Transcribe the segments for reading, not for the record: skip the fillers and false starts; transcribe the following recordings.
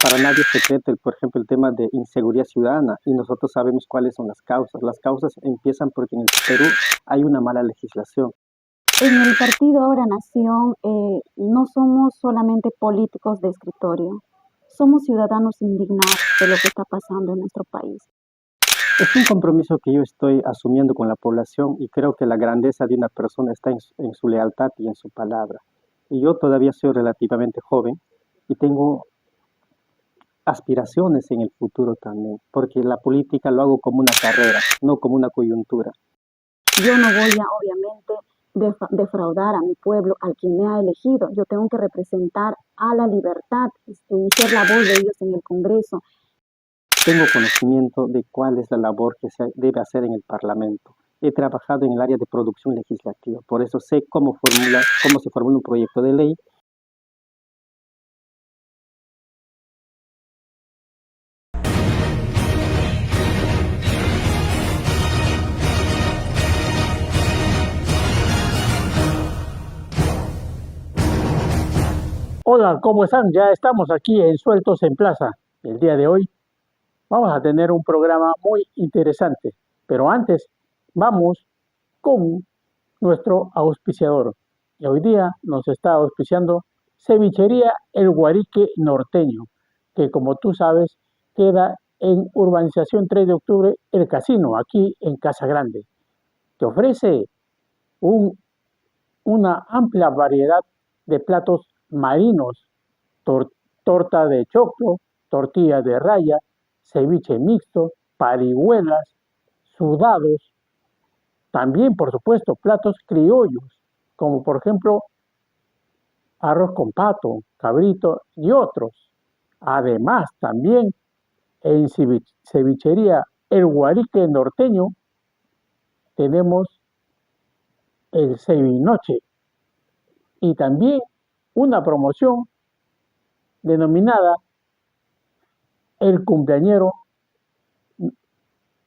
para nadie es secreto, por ejemplo, el tema de inseguridad ciudadana, y nosotros sabemos cuáles son las causas. Las causas empiezan porque en el Perú hay una mala legislación. En el partido Ahora Nación no somos solamente políticos de escritorio, somos ciudadanos indignados de lo que está pasando en nuestro país. Es un compromiso que yo estoy asumiendo con la población y creo que la grandeza de una persona está en su lealtad y en su palabra. Y yo todavía soy relativamente joven y tengo aspiraciones en el futuro también, porque la política lo hago como una carrera, no como una coyuntura. Yo no voy a, obviamente, defraudar a mi pueblo, al quien me ha elegido. Yo tengo que representar a la libertad y ser la voz de ellos en el Congreso. Tengo conocimiento de cuál es la labor que se debe hacer en el Parlamento. He trabajado en el área de producción legislativa, por eso sé cómo se formula un proyecto de ley. Hola, ¿cómo están? Ya estamos aquí en Sueltos en Plaza. El día de hoy vamos a tener un programa muy interesante, pero antes vamos con nuestro auspiciador. Y hoy día nos está auspiciando Cevichería El Guarique Norteño, que como tú sabes queda en Urbanización 3 de Octubre, El Casino, aquí en Casa Grande. Te ofrece una amplia variedad de platos marinos, torta de choclo, tortilla de raya, ceviche mixto, parihuelas, sudados, también por supuesto platos criollos, como por ejemplo arroz con pato, cabrito y otros. Además también en cevichería El Guarique Norteño tenemos el cevinoche y también una promoción denominada El cumpleañero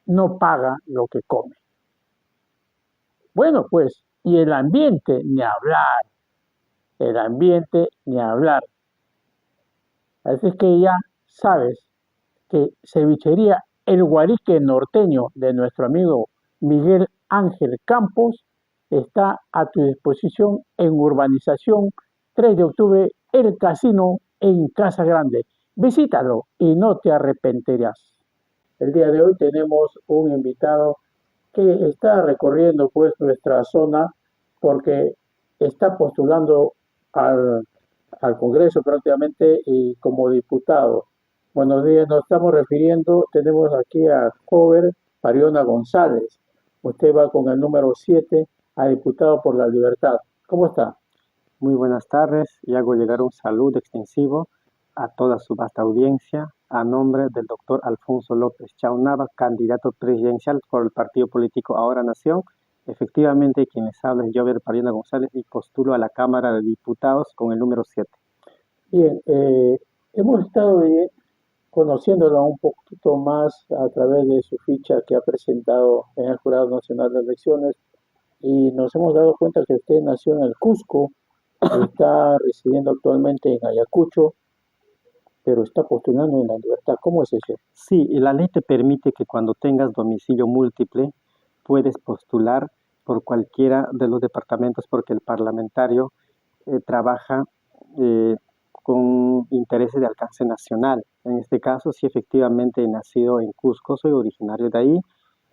no paga lo que come. Bueno, pues, y el ambiente, ni hablar. El ambiente, ni hablar. Así que ya sabes que Cevichería El Guarique Norteño de nuestro amigo Miguel Ángel Campos está a tu disposición en Urbanización 3 de Octubre, El Casino en Casa Grande. Visítalo y no te arrepentirás. El día de hoy tenemos un invitado que está recorriendo pues nuestra zona porque está postulando al Congreso prácticamente y como diputado. Buenos días, nos estamos refiriendo, tenemos aquí a Cover Pariona González. Usted va con el número 7 a diputado por la libertad. ¿Cómo está? Muy buenas tardes y hago llegar un saludo extensivo a toda su vasta audiencia a nombre del doctor Alfonso López Chaunava, candidato presidencial por el partido político Ahora Nación. Efectivamente, quien les habla es Jover Pariona González y postulo a la Cámara de Diputados con el número 7. Bien, hemos estado conociéndolo un poquito más a través de su ficha que ha presentado en el Jurado Nacional de Elecciones y nos hemos dado cuenta que usted nació en el Cusco, está residiendo actualmente en Ayacucho, pero está postulando en la libertad. ¿Cómo es eso? Sí, y la ley te permite que cuando tengas domicilio múltiple puedes postular por cualquiera de los departamentos porque el parlamentario trabaja con intereses de alcance nacional. En este caso, sí, efectivamente he nacido en Cusco, soy originario de ahí,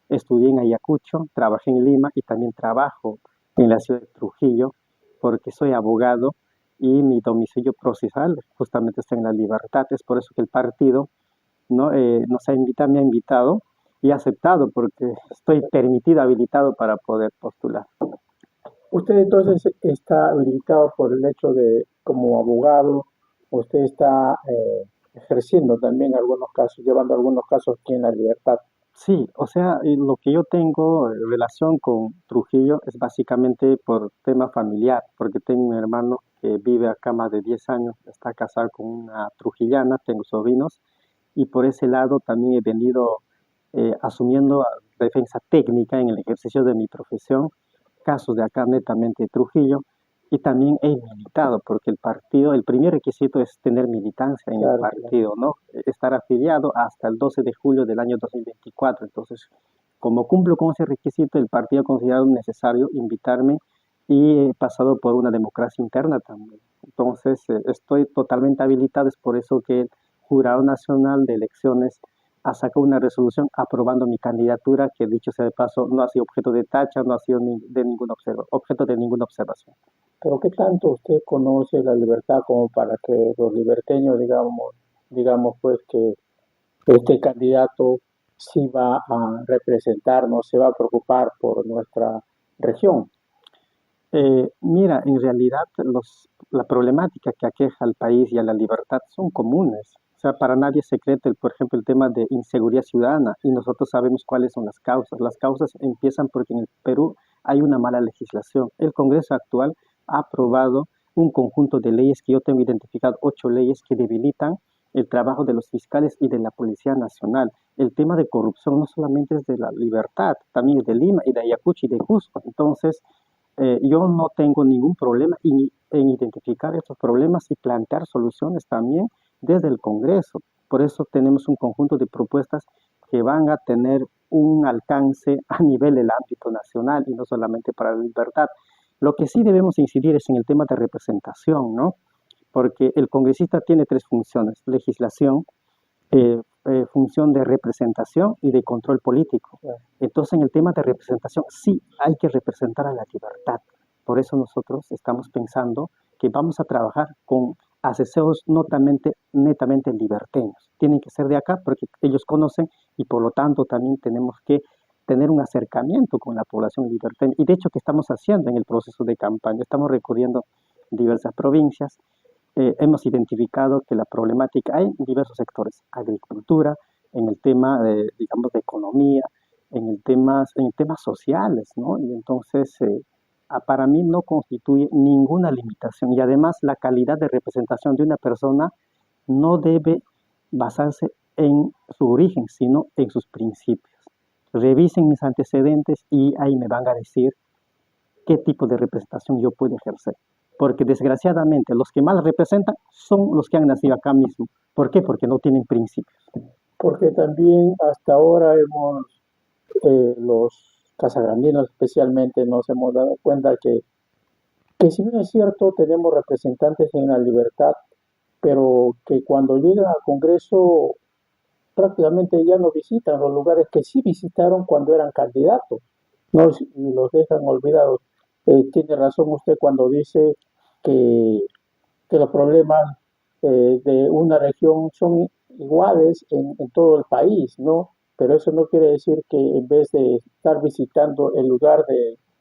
estudié en Ayacucho, trabajé en Lima y también trabajo en la ciudad de Trujillo porque soy abogado y mi domicilio procesal justamente está en La Libertad. Es por eso que el partido me ha invitado y ha aceptado porque estoy permitido, habilitado para poder postular. Usted entonces está habilitado por el hecho de, como abogado, usted está ejerciendo también algunos casos, llevando algunos casos aquí en La Libertad. Sí, o sea, lo que yo tengo relación con Trujillo es básicamente por tema familiar, porque tengo un hermano que vive acá más de 10 años, está casado con una trujillana, tengo sobrinos, y por ese lado también he venido asumiendo defensa técnica en el ejercicio de mi profesión, casos de acá netamente de Trujillo, y también he militado, porque el partido, el primer requisito es tener militancia en el Claro, partido, ¿no? Estar afiliado hasta el 12 de julio del año 2024. Entonces, como cumplo con ese requisito, el partido ha considerado necesario invitarme y he pasado por una democracia interna también. Entonces, estoy totalmente habilitado, es por eso que el Jurado Nacional de Elecciones ha sacado una resolución aprobando mi candidatura, que dicho sea de paso, no ha sido objeto de tacha, no ha sido objeto de ninguna observación. pero ¿qué tanto usted conoce la libertad como para que los liberteños, digamos pues que este candidato sí va a representarnos, se va a preocupar por nuestra región? Mira, en realidad la problemática que aqueja al país y a la libertad son comunes. O sea, para nadie es secreto, por ejemplo, el tema de inseguridad ciudadana y nosotros sabemos cuáles son las causas. Las causas empiezan porque en el Perú hay una mala legislación. El Congreso actual ha aprobado un conjunto de leyes que yo tengo identificado, 8 leyes que debilitan el trabajo de los fiscales y de la Policía Nacional. El tema de corrupción no solamente es de la libertad, también es de Lima y de Ayacucho y de Cusco. Entonces, yo no tengo ningún problema en identificar estos problemas y plantear soluciones también desde el Congreso. Por eso tenemos un conjunto de propuestas que van a tener un alcance a nivel del ámbito nacional y no solamente para la libertad. Lo que sí debemos incidir es en el tema de representación, ¿no? Porque el congresista tiene 3 funciones: legislación, función de representación y de control político. Entonces, en el tema de representación, sí hay que representar a la libertad. Por eso nosotros estamos pensando que vamos a trabajar con asesores netamente liberteños. Tienen que ser de acá porque ellos conocen y por lo tanto también tenemos que tener un acercamiento con la población liberteña. Y de hecho, ¿qué estamos haciendo en el proceso de campaña? Estamos recorriendo diversas provincias. Hemos identificado que la problemática hay en diversos sectores: agricultura, en el tema digamos, de economía, en temas sociales, ¿no? Y entonces, para mí no constituye ninguna limitación y además la calidad de representación de una persona no debe basarse en su origen, sino en sus principios. Revisen mis antecedentes y ahí me van a decir qué tipo de representación yo puedo ejercer. Porque desgraciadamente los que más representan son los que han nacido acá mismo. ¿Por qué? Porque no tienen principios. Porque también hasta ahora los casagrandinos especialmente, nos hemos dado cuenta que si bien es cierto, tenemos representantes en la libertad, pero que cuando llegan al Congreso prácticamente ya no visitan los lugares que sí visitaron cuando eran candidatos, ¿no? Y los dejan olvidados. Tiene razón usted cuando dice que, que los problemas de una región son iguales en todo el país, ¿no? Pero eso no quiere decir que en vez de estar visitando el lugar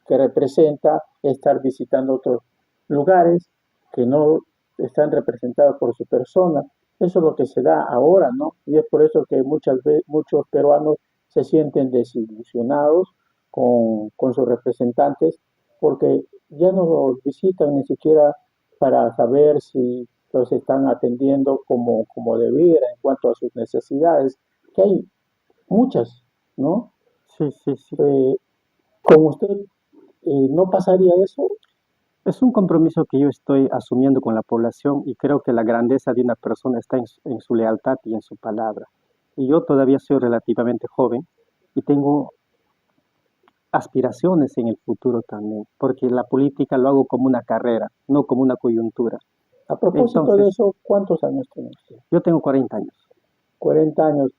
que representa, estar visitando otros lugares que no están representados por su persona. Eso es lo que se da ahora, ¿no? Y es por eso que muchas veces muchos peruanos se sienten desilusionados con sus representantes porque ya no los visitan ni siquiera para saber si los están atendiendo como debiera en cuanto a sus necesidades, que hay muchas, ¿no? Sí, sí, sí. ¿Con usted no pasaría eso? Es un compromiso que yo estoy asumiendo con la población y creo que la grandeza de una persona está en su lealtad y en su palabra. Y yo todavía soy relativamente joven y tengo aspiraciones en el futuro también, porque la política lo hago como una carrera, no como una coyuntura. A propósito de Entonces, eso, ¿cuántos años tiene usted? yo tengo 40 años. 40 años.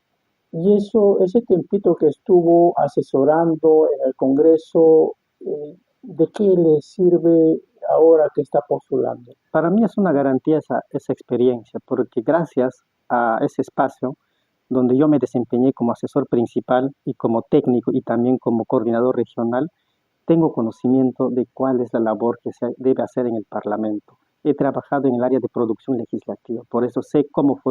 Y ese tiempito que estuvo asesorando en el Congreso, ¿de qué le sirve ahora que está postulando? Para mí es una garantía esa experiencia, porque gracias a ese espacio donde yo me desempeñé como asesor principal y como técnico y también como coordinador regional, tengo conocimiento de cuál es la labor que se debe hacer en el Parlamento. He trabajado en el área de producción legislativa, por eso sé cómo se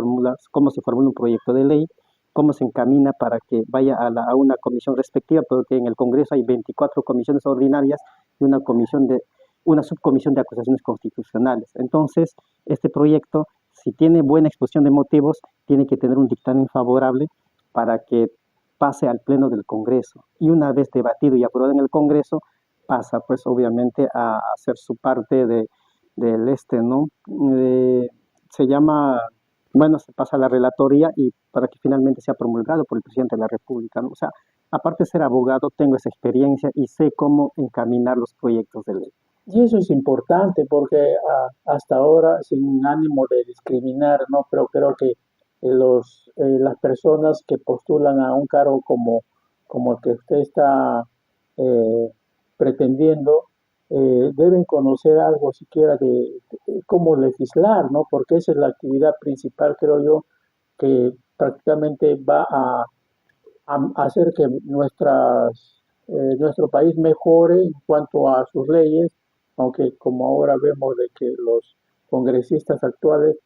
formula un proyecto de ley, cómo se encamina para que vaya a una comisión respectiva, porque en el Congreso hay 24 comisiones ordinarias y una subcomisión de acusaciones constitucionales. Entonces, este proyecto, si tiene buena exposición de motivos, tiene que tener un dictamen favorable para que pase al Pleno del Congreso. Y una vez debatido y aprobado en el Congreso, pasa, pues obviamente a hacer su parte del ¿no? Se llama, bueno, se pasa a la relatoría y para que finalmente sea promulgado por el presidente de la República, ¿no? O sea, aparte de ser abogado, tengo esa experiencia y sé cómo encaminar los proyectos de ley. Y eso es importante porque hasta ahora, sin ánimo de discriminar, ¿no? Pero creo que las personas que postulan a un cargo como el que usted está pretendiendo, deben conocer algo siquiera de cómo legislar, ¿no? Porque esa es la actividad principal, creo yo, que prácticamente va a hacer que nuestro país mejore en cuanto a sus leyes, aunque como ahora vemos de que los congresistas actuales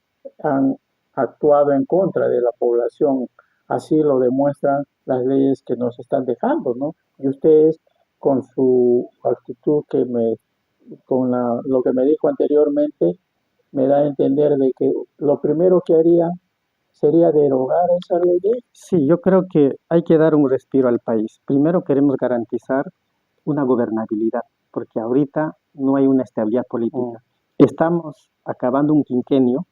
han actuado en contra de la población, así lo demuestran las leyes que nos están dejando, ¿no? Y ustedes con su actitud lo que me dijo anteriormente, me da a entender de que lo primero que harían sería derogar esa ley. Sí, yo creo que hay que dar un respiro al país. Primero queremos garantizar una gobernabilidad, porque ahorita no hay una estabilidad política. Estamos acabando un quinquenio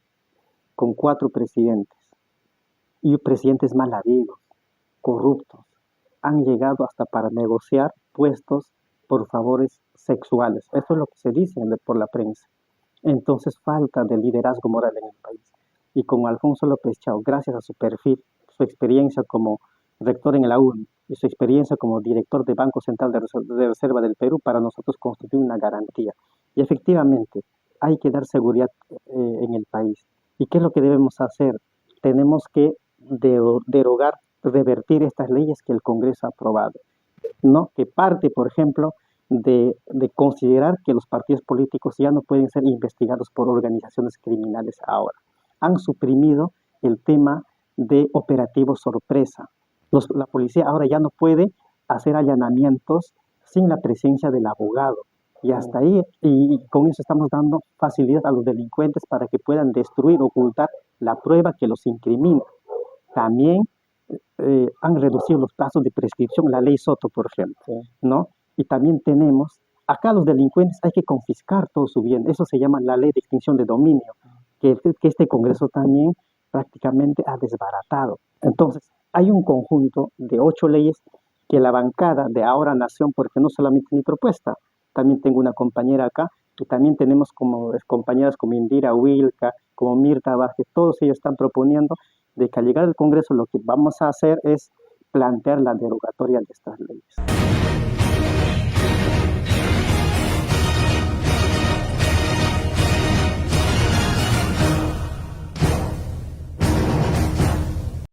con 4 presidentes y presidentes mal habidos, corruptos. Han llegado hasta para negociar puestos por favores sexuales. Eso es lo que se dice por la prensa. Entonces falta de liderazgo moral en el país. Y con Alfonso López Chao, gracias a su perfil, su experiencia como rector en la UNI y su experiencia como director del Banco Central de Reserva del Perú, para nosotros constituye una garantía. Y efectivamente, hay que dar seguridad en el país. ¿Y qué es lo que debemos hacer? Tenemos que derogar, revertir estas leyes que el Congreso ha aprobado, ¿no? Que parte, por ejemplo, de considerar que los partidos políticos ya no pueden ser investigados por organizaciones criminales ahora. Han suprimido el tema de operativos sorpresa. La policía ahora ya no puede hacer allanamientos sin la presencia del abogado. Y hasta ahí, y con eso estamos dando facilidad a los delincuentes para que puedan destruir, ocultar la prueba que los incrimina. También han reducido los plazos de prescripción, la ley Soto, por ejemplo, ¿no? Y también tenemos, acá los delincuentes hay que confiscar todo su bien. Eso se llama la ley de extinción de dominio, que este Congreso también prácticamente ha desbaratado. Entonces, hay un conjunto de 8 leyes que la bancada de Ahora Nación, porque no solamente mi propuesta, también tengo una compañera acá, y también tenemos como compañeras como Indira Wilka, como Mirta Vázquez, todos ellos están proponiendo de que al llegar al Congreso lo que vamos a hacer es plantear la derogatoria de estas leyes.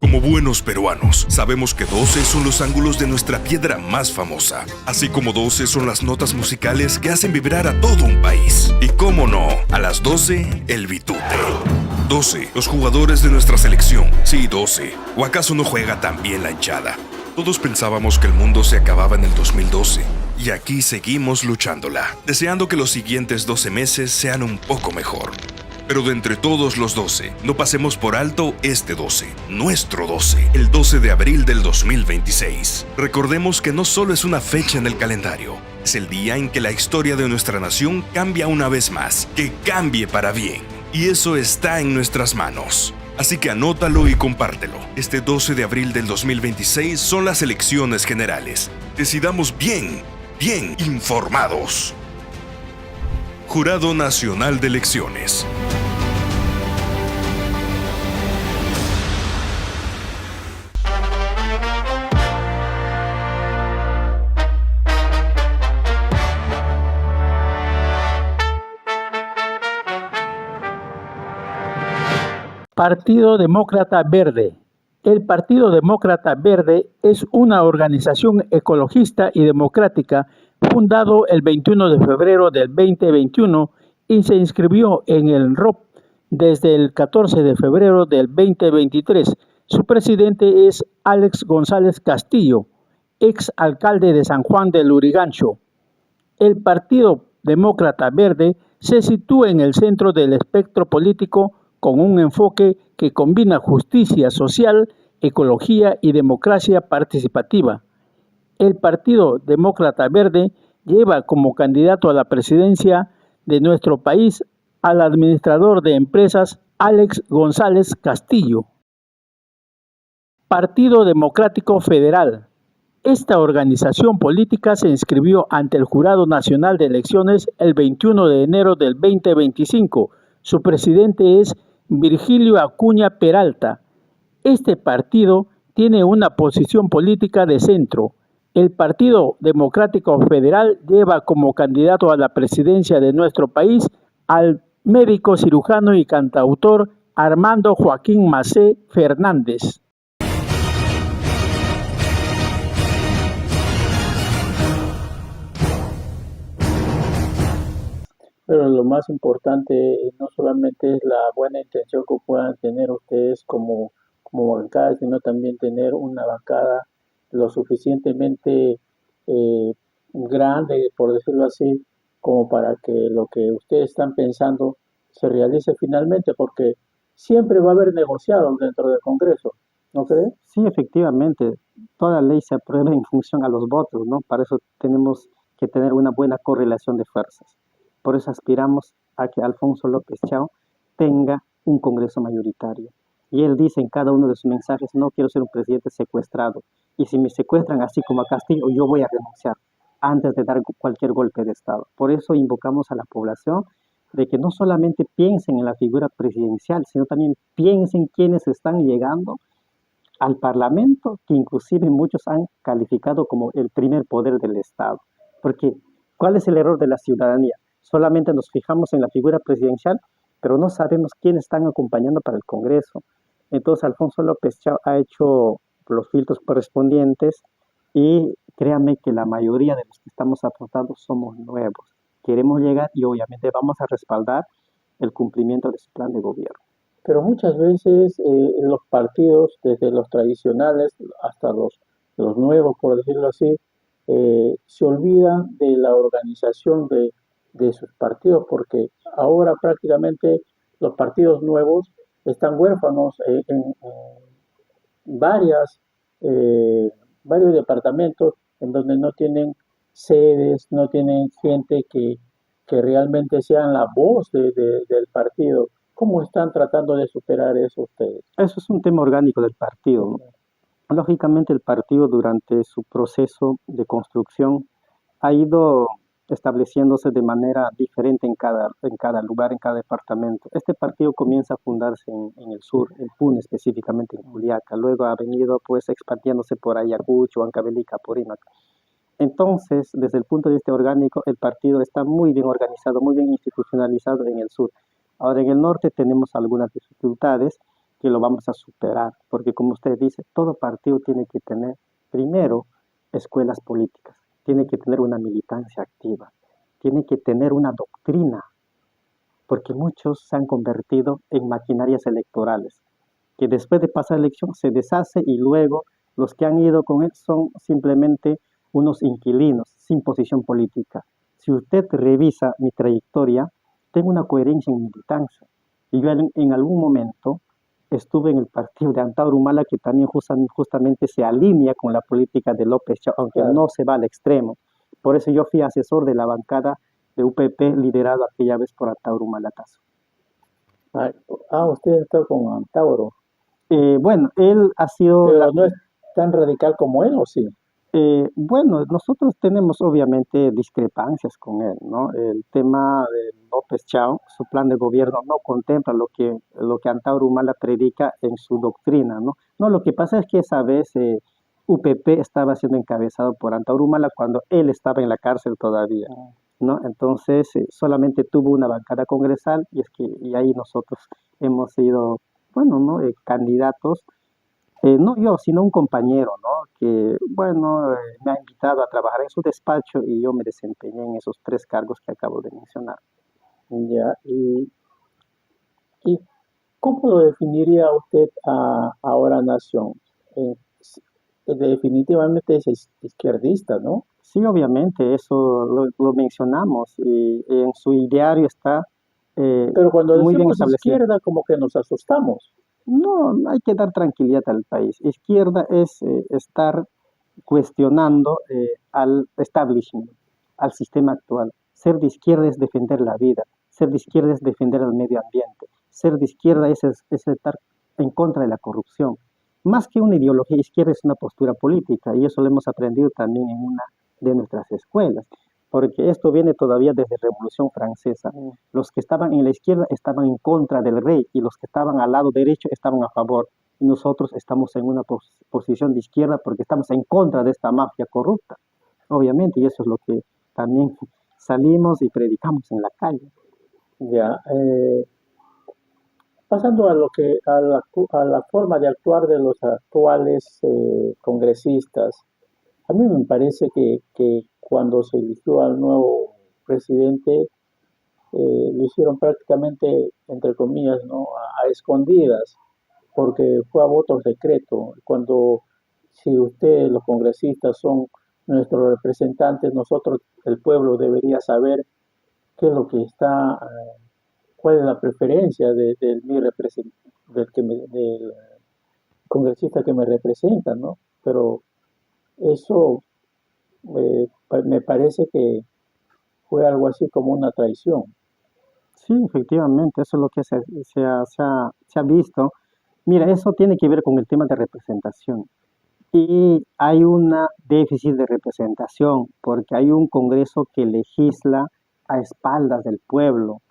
Como buenos peruanos, sabemos que 12 son los ángulos de nuestra piedra más famosa, así como 12 son las notas musicales que hacen vibrar a todo un país. Y cómo no, a las 12, el bitute. 12, los jugadores de nuestra selección. Sí, 12. ¿O acaso no juega tan bien la hinchada? Todos pensábamos que el mundo se acababa en el 2012. Y aquí seguimos luchándola, deseando que los siguientes 12 meses sean un poco mejor. Pero de entre todos los 12, no pasemos por alto este 12, nuestro 12, el 12 de abril del 2026. Recordemos que no solo es una fecha en el calendario, es el día en que la historia de nuestra nación cambia una vez más, que cambie para bien. Y eso está en nuestras manos. Así que anótalo y compártelo. Este 12 de abril del 2026 son las elecciones generales. Decidamos bien, bien informados. Jurado Nacional de Elecciones. Partido Demócrata Verde. El Partido Demócrata Verde es una organización ecologista y democrática fundado el 21 de febrero del 2021 y se inscribió en el ROP desde el 14 de febrero del 2023. Su presidente es Alex González Castillo, ex alcalde de San Juan del Lurigancho. El Partido Demócrata Verde se sitúa en el centro del espectro político con un enfoque que combina justicia social, ecología y democracia participativa. El Partido Demócrata Verde lleva como candidato a la presidencia de nuestro país al administrador de empresas Alex González Castillo. Partido Democrático Federal. Esta organización política se inscribió ante el Jurado Nacional de Elecciones el 21 de enero del 2025. Su presidente es Virgilio Acuña Peralta. Este partido tiene una posición política de centro. El Partido Democrático Federal lleva como candidato a la presidencia de nuestro país al médico cirujano y cantautor Armando Joaquín Macé Fernández. Pero lo más importante no solamente es la buena intención que puedan tener ustedes como bancada, sino también tener una bancada lo suficientemente grande, por decirlo así, como para que lo que ustedes están pensando se realice finalmente, porque siempre va a haber negociados dentro del Congreso, ¿no cree? Sí, efectivamente, toda ley se aprueba en función a los votos, ¿no? Para eso tenemos que tener una buena correlación de fuerzas. Por eso aspiramos a que Alfonso López Chao tenga un Congreso mayoritario. Y él dice en cada uno de sus mensajes, no quiero ser un presidente secuestrado. Y si me secuestran así como a Castillo, yo voy a renunciar antes de dar cualquier golpe de Estado. Por eso invocamos a la población de que no solamente piensen en la figura presidencial, sino también piensen quienes están llegando al Parlamento, que inclusive muchos han calificado como el primer poder del Estado. Porque, ¿cuál es el error de la ciudadanía? Solamente nos fijamos en la figura presidencial, pero no sabemos quiénes están acompañando para el Congreso. Entonces, Alfonso López Chao ha hecho los filtros correspondientes y créanme que la mayoría de los que estamos aportando somos nuevos. Queremos llegar y obviamente vamos a respaldar el cumplimiento de su plan de gobierno. Pero muchas veces los partidos, desde los tradicionales hasta los nuevos, por decirlo así, se olvidan de la organización de sus partidos, porque ahora prácticamente los partidos nuevos están huérfanos en varios departamentos en donde no tienen sedes, no tienen gente que realmente sean la voz del partido. ¿Cómo están tratando de superar eso ustedes? Eso es un tema orgánico del partido, ¿no? Lógicamente el partido durante su proceso de construcción ha ido estableciéndose de manera diferente en cada lugar, en cada departamento. Este partido comienza a fundarse en el sur, en Puno, específicamente en Juliaca. Luego ha venido pues expandiéndose por Ayacucho, Huancavelica, Apurímac. Entonces, desde el punto de vista orgánico, el partido está muy bien organizado, muy bien institucionalizado en el sur. Ahora, en el norte tenemos algunas dificultades que lo vamos a superar, porque como usted dice, todo partido tiene que tener, primero, escuelas políticas, tiene que tener una militancia activa, tiene que tener una doctrina, porque muchos se han convertido en maquinarias electorales, que después de pasar la elección se deshace y luego los que han ido con él son simplemente unos inquilinos sin posición política. Si usted revisa mi trayectoria, tengo una coherencia en militancia. Y yo en algún momento estuve en el partido de Antauro Humala, que también justamente se alinea con la política de López Chao, aunque no se va al extremo. Por eso yo fui asesor de la bancada de UPP, liderado aquella vez por Antauro Humala-Tazo. Usted está con Antauro. Bueno, él ha sido... Pero no es tan radical como él, ¿o sí? Bueno, nosotros tenemos obviamente discrepancias con él, ¿no? El tema de López Chao, su plan de gobierno no contempla lo que Antauro Humala predica en su doctrina, ¿no? No, lo que pasa es que esa vez UPP estaba siendo encabezado por Antauro Humala cuando él estaba en la cárcel todavía, ¿no? Entonces solamente tuvo una bancada congresal y ahí nosotros hemos sido, bueno, ¿no? Candidatos. No yo, sino un compañero, ¿no? Que, bueno, me ha invitado a trabajar en su despacho y yo me desempeñé en esos 3 cargos que acabo de mencionar. Ya, ¿y cómo lo definiría usted a Ahora Nación? Definitivamente es izquierdista, ¿no? Sí, obviamente, eso lo mencionamos y en su ideario está Pero cuando muy bien decimos establecido. izquierda, como que nos asustamos. No, hay que dar tranquilidad al país. Izquierda es estar cuestionando al establishment, al sistema actual. Ser de izquierda es defender la vida, ser de izquierda es defender el medio ambiente, ser de izquierda es estar en contra de la corrupción. Más que una ideología, izquierda es una postura política y eso lo hemos aprendido también en una de nuestras escuelas, porque esto viene todavía desde la Revolución Francesa. Los que estaban en la izquierda estaban en contra del rey y los que estaban al lado derecho estaban a favor. Y nosotros estamos en una posición de izquierda porque estamos en contra de esta mafia corrupta, obviamente, y eso es lo que también salimos y predicamos en la calle. Ya, pasando a la forma de actuar de los actuales congresistas, a mí me parece que cuando se eligió al nuevo presidente, lo hicieron prácticamente, entre comillas, ¿no? A escondidas, porque fue a voto secreto. Cuando, si ustedes, los congresistas, son nuestros representantes, nosotros, el pueblo, debería saber qué es lo que está, cuál es la preferencia del congresista que me representa, ¿no? Pero eso me parece que fue algo así como una traición. Sí, efectivamente, eso es lo que se ha visto. Mira, eso tiene que ver con el tema de representación. Y hay una déficit de representación porque hay un Congreso que legisla a espaldas del pueblo,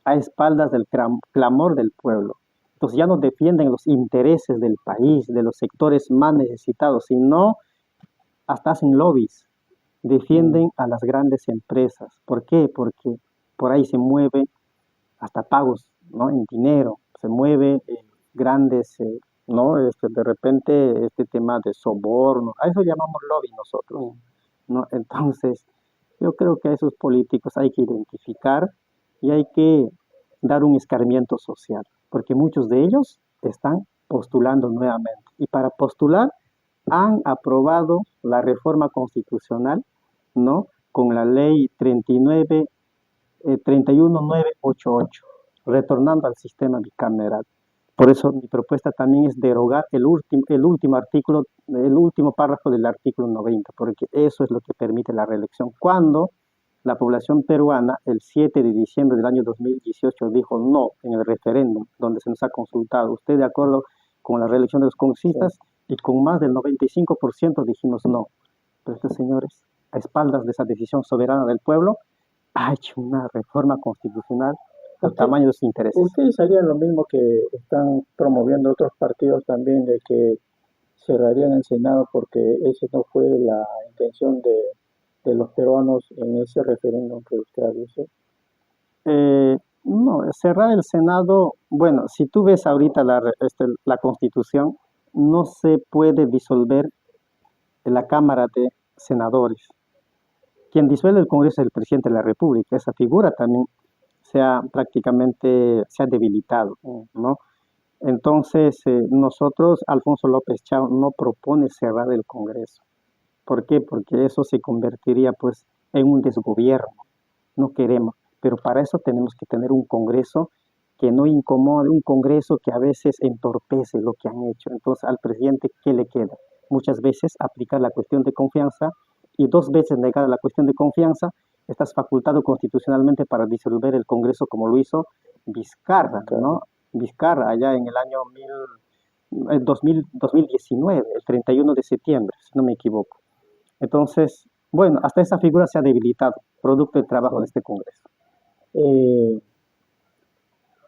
a espaldas del clamor del pueblo. Entonces ya no defienden los intereses del país, de los sectores más necesitados, sino hasta hacen lobbies, defienden a las grandes empresas. ¿Por qué? Porque por ahí se mueve hasta pagos, ¿no? En dinero, se mueve grandes, ¿no? De repente este tema de soborno, a eso llamamos lobby nosotros, ¿no? Entonces, yo creo que a esos políticos hay que identificar y hay que dar un escarmiento social, porque muchos de ellos están postulando nuevamente. Y para postular han aprobado la reforma constitucional, ¿no? Con la ley 31988, retornando al sistema bicameral. Por eso mi propuesta también es derogar el último artículo, el último párrafo del artículo 90, porque eso es lo que permite la reelección. Cuando la población peruana, el 7 de diciembre del año 2018, dijo no en el referéndum, donde se nos ha consultado, usted de acuerdo con la reelección de los congresistas, y con más del 95% dijimos no. Pero estos señores, a espaldas de esa decisión soberana del pueblo, ha hecho una reforma constitucional al tamaño de sus intereses. ¿Ustedes harían lo mismo que están promoviendo otros partidos también, de que cerrarían el Senado porque esa no fue la intención de los peruanos en ese referéndum que usted ha dicho? No, cerrar el Senado, bueno, si tú ves ahorita la Constitución, no se puede disolver la Cámara de Senadores. Quien disuelve el Congreso es el presidente de la República. Esa figura también prácticamente se ha debilitado, ¿no? Entonces, nosotros, Alfonso López Chao no propone cerrar el Congreso. ¿Por qué? Porque eso se convertiría pues en un desgobierno. No queremos, pero para eso tenemos que tener un Congreso que no incomode, un Congreso que a veces entorpece lo que han hecho. Entonces, al presidente, ¿qué le queda? Muchas veces aplicar la cuestión de confianza y 2 veces negada la cuestión de confianza, estás facultado constitucionalmente para disolver el Congreso como lo hizo Vizcarra, ¿no? Vizcarra allá en el año 2019, el 31 de septiembre, si no me equivoco. Entonces, bueno, hasta esa figura se ha debilitado, producto del trabajo de este Congreso.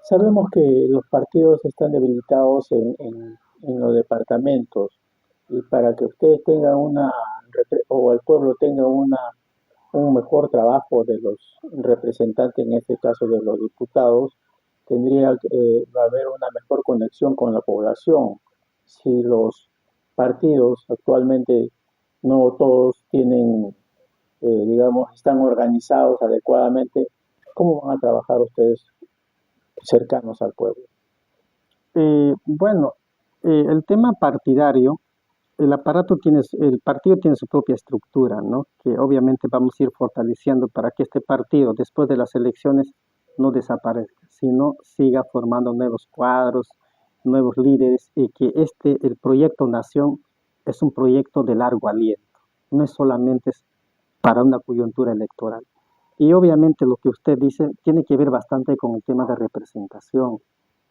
Sabemos que los partidos están debilitados en los departamentos, y para que ustedes tengan o el pueblo tenga un mejor trabajo de los representantes, en este caso de los diputados, tendría que haber una mejor conexión con la población. Si los partidos actualmente no todos tienen, digamos, están organizados adecuadamente, ¿cómo van a trabajar ustedes cercanos al pueblo? Bueno, el tema partidario, el partido tiene su propia estructura, ¿no? Que obviamente vamos a ir fortaleciendo para que este partido, después de las elecciones, no desaparezca, sino siga formando nuevos cuadros, nuevos líderes, y que el proyecto Nación es un proyecto de largo aliento. No es solamente para una coyuntura electoral. Y obviamente lo que usted dice tiene que ver bastante con el tema de representación.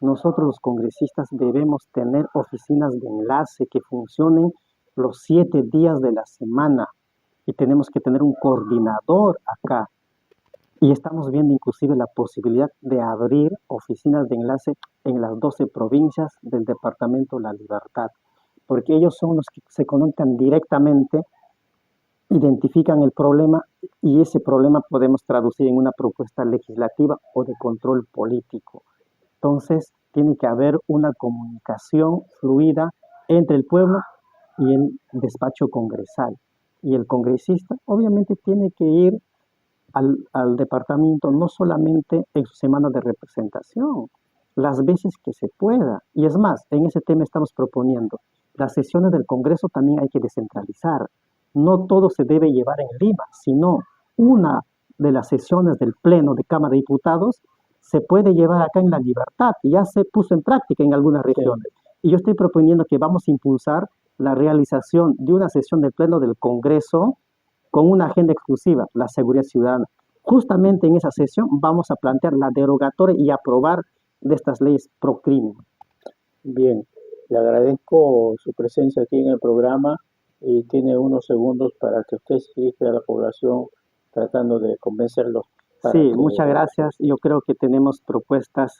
Nosotros los congresistas debemos tener oficinas de enlace que funcionen los 7 días de la semana y tenemos que tener un coordinador acá. Y estamos viendo inclusive la posibilidad de abrir oficinas de enlace en las 12 provincias del departamento La Libertad, porque ellos son los que se conectan directamente, identifican el problema y ese problema podemos traducir en una propuesta legislativa o de control político. Entonces, tiene que haber una comunicación fluida entre el pueblo y el despacho congresal. Y el congresista obviamente tiene que ir al departamento no solamente en su semana de representación, las veces que se pueda. Y es más, en ese tema estamos proponiendo, las sesiones del Congreso también hay que descentralizar. No todo se debe llevar en Lima, sino una de las sesiones del Pleno de Cámara de Diputados se puede llevar acá en La Libertad. Ya se puso en práctica en algunas regiones. Y yo estoy proponiendo que vamos a impulsar la realización de una sesión del Pleno del Congreso con una agenda exclusiva, la seguridad ciudadana. Justamente en esa sesión vamos a plantear la derogatoria y aprobar de estas leyes pro crimen. Bien, le agradezco su presencia aquí en el programa y tiene unos segundos para que usted se dirija a la población tratando de convencerlos. Sí, muchas gracias. Yo creo que tenemos propuestas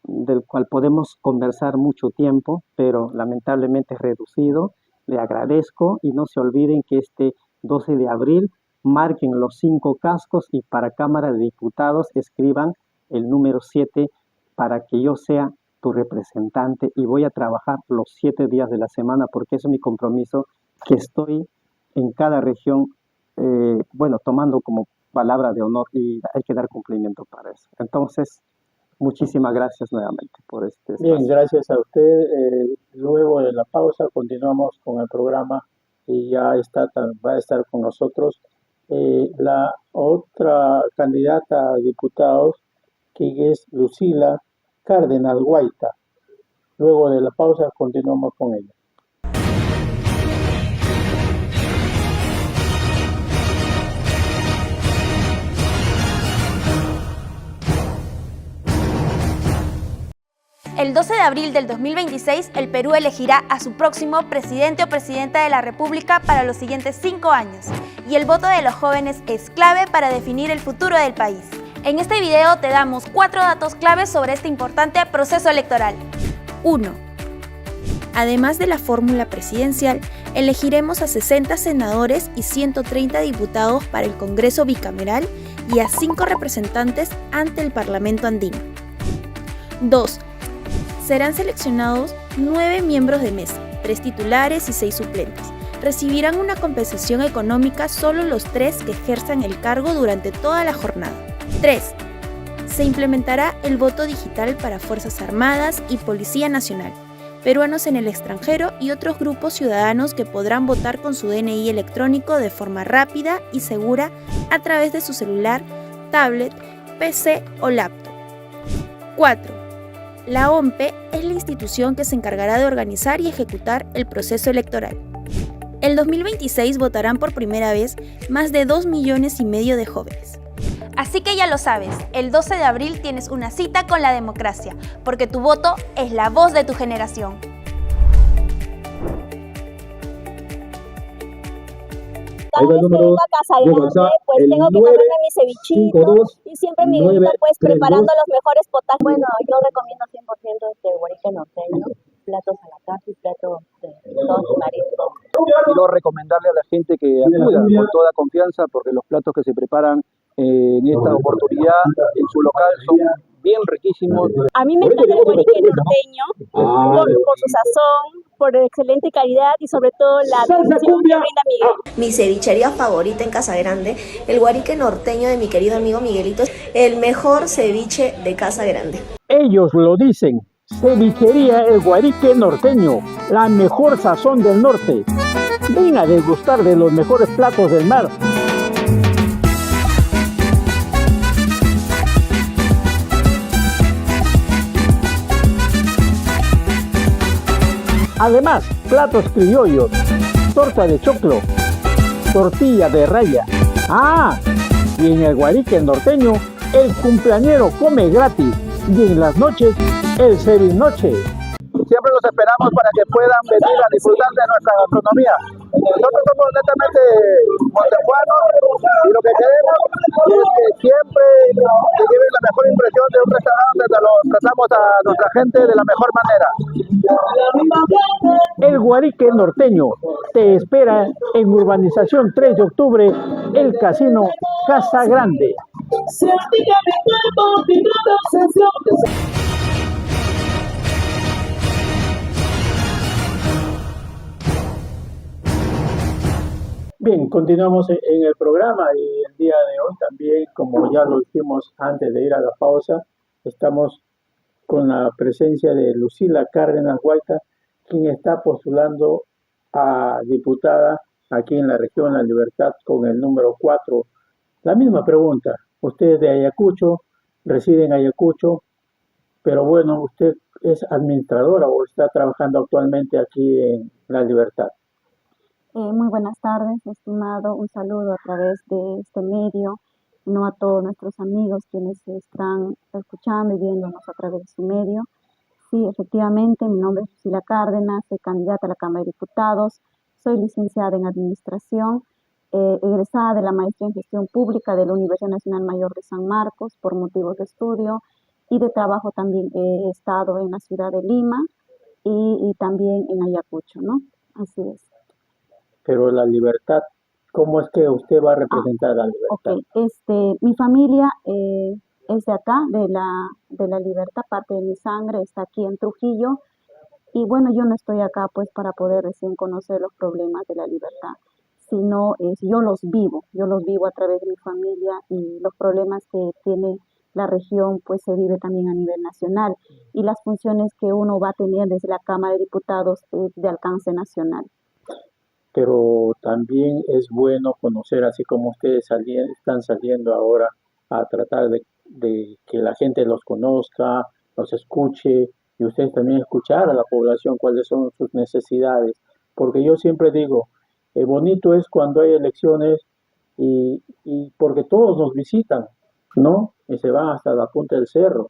del cual podemos conversar mucho tiempo, pero lamentablemente es reducido. Le agradezco y no se olviden que este 12 de abril marquen los 5 cascos y para Cámara de Diputados escriban el número 7 para que yo sea tu representante y voy a trabajar los 7 días de la semana porque eso es mi compromiso, que estoy en cada región, tomando como palabra de honor y hay que dar cumplimiento para eso. Entonces, muchísimas gracias nuevamente por este espacio. Bien, gracias a usted. Luego de la pausa continuamos con el programa y va a estar con nosotros la otra candidata a diputados, que es Lucila Cárdenas Guaita. Luego de la pausa continuamos con ella. El 12 de abril del 2026, el Perú elegirá a su próximo presidente o presidenta de la República para los siguientes 5 años. Y el voto de los jóvenes es clave para definir el futuro del país. En este video te damos 4 datos claves sobre este importante proceso electoral. 1. Además de la fórmula presidencial, elegiremos a 60 senadores y 130 diputados para el Congreso bicameral y a 5 representantes ante el Parlamento andino. 2. Serán seleccionados 9 miembros de mesa, 3 titulares y 6 suplentes. Recibirán una compensación económica solo los 3 que ejerzan el cargo durante toda la jornada. 3. Se implementará el voto digital para Fuerzas Armadas y Policía Nacional, peruanos en el extranjero y otros grupos ciudadanos que podrán votar con su DNI electrónico de forma rápida y segura a través de su celular, tablet, PC o laptop. 4. La OMPE es la institución que se encargará de organizar y ejecutar el proceso electoral. El 2026 votarán por primera vez más de 2,5 millones de jóvenes. Así que ya lo sabes, el 12 de abril tienes una cita con la democracia, porque tu voto es la voz de tu generación. Cada vez que vengo a Casa Grande, pues tengo que comerme mi cevichito y siempre mi guita pues preparando los mejores potajes. Bueno, yo recomiendo 100% este guarique norteño, platos a la casa y platos de todos y mariscos. Quiero recomendarle a la gente que acuda con toda confianza porque los platos que se preparan en esta oportunidad en su local son bien riquísimos. A mí me encanta el guarique norteño por su sazón, por excelente calidad y sobre todo la atención que brinda Miguel. Mi cevichería favorita en Casa Grande, el guarique norteño de mi querido amigo Miguelito, es el mejor ceviche de Casa Grande. Ellos lo dicen, cevichería El Guarique Norteño, la mejor sazón del norte. Ven a degustar de los mejores platos del mar. Además, platos criollos, torta de choclo, tortilla de raya, Ah, y en el Guarique norteño, el cumpleañero come gratis y en las noches, el Sevinoche. Siempre los esperamos para que puedan venir a disfrutar de nuestra gastronomía. Nosotros somos netamente montejuanos y lo que queremos es que siempre se lleven la mejor impresión de un restaurante donde lo tratamos a nuestra gente de la mejor manera. El Guarique norteño te espera en Urbanización 3 de Octubre, el Casino Casa Grande. Bien, continuamos en el programa y el día de hoy también, como ya lo hicimos antes de ir a la pausa, estamos con la presencia de Lucila Cárdenas Guaita, quien está postulando a diputada aquí en la región La Libertad con el número 4. La misma pregunta, usted es de Ayacucho, reside en Ayacucho, pero bueno, usted es administradora o está trabajando actualmente aquí en La Libertad. Muy buenas tardes, estimado. Un saludo a través de este medio, no a todos nuestros amigos quienes están escuchando y viéndonos a través de su medio. Sí, efectivamente, mi nombre es Lucila Cárdenas, soy candidata a la Cámara de Diputados, soy licenciada en Administración, egresada de la Maestría en Gestión Pública de la Universidad Nacional Mayor de San Marcos por motivos de estudio y de trabajo. También he estado en la ciudad de Lima y también en Ayacucho, ¿no? Así es. Pero La Libertad, ¿cómo es que usted va a representar a La Libertad? Ok, mi familia es de acá, de la Libertad, parte de mi sangre está aquí en Trujillo, y bueno, yo no estoy acá pues para poder recién conocer los problemas de La Libertad, sino yo los vivo a través de mi familia, y los problemas que tiene la región pues se vive también a nivel nacional, y las funciones que uno va a tener desde la Cámara de Diputados es de alcance nacional. Pero también es bueno conocer, así como ustedes están saliendo ahora a tratar de que la gente los conozca, los escuche, y ustedes también escuchar a la población cuáles son sus necesidades. Porque yo siempre digo, bonito es cuando hay elecciones y porque todos nos visitan, ¿no? Y se van hasta la punta del cerro.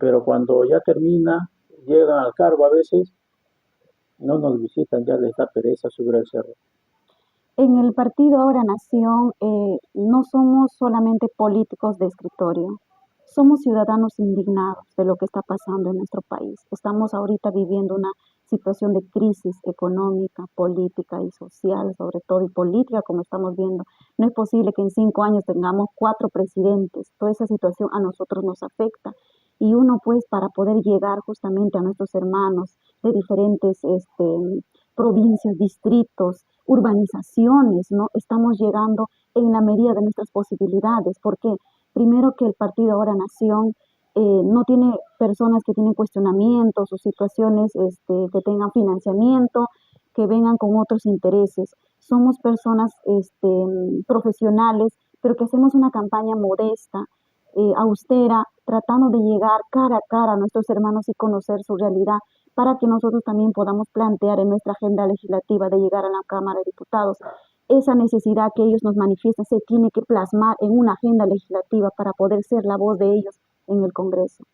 Pero cuando ya termina, llegan al cargo a veces, no nos visitan, ya les da pereza subir al cerro. En el partido Ahora Nación no somos solamente políticos de escritorio, somos ciudadanos indignados de lo que está pasando en nuestro país. Estamos ahorita viviendo una situación de crisis económica, política y social, sobre todo, y política, como estamos viendo. No es posible que en 5 años tengamos 4 presidentes. Toda esa situación a nosotros nos afecta. Y uno, pues, para poder llegar justamente a nuestros hermanos de diferentes provincias, distritos, urbanizaciones, ¿no? Estamos llegando en la medida de nuestras posibilidades. ¿Por qué? Primero, que el partido Ahora Nación no tiene personas que tienen cuestionamientos o situaciones que tengan financiamiento, que vengan con otros intereses. Somos personas profesionales, pero que hacemos una campaña modesta, austera, tratando de llegar cara a cara a nuestros hermanos y conocer su realidad, para que nosotros también podamos plantear en nuestra agenda legislativa de llegar a la Cámara de Diputados. Esa necesidad que ellos nos manifiestan se tiene que plasmar en una agenda legislativa para poder ser la voz de ellos en el Congreso.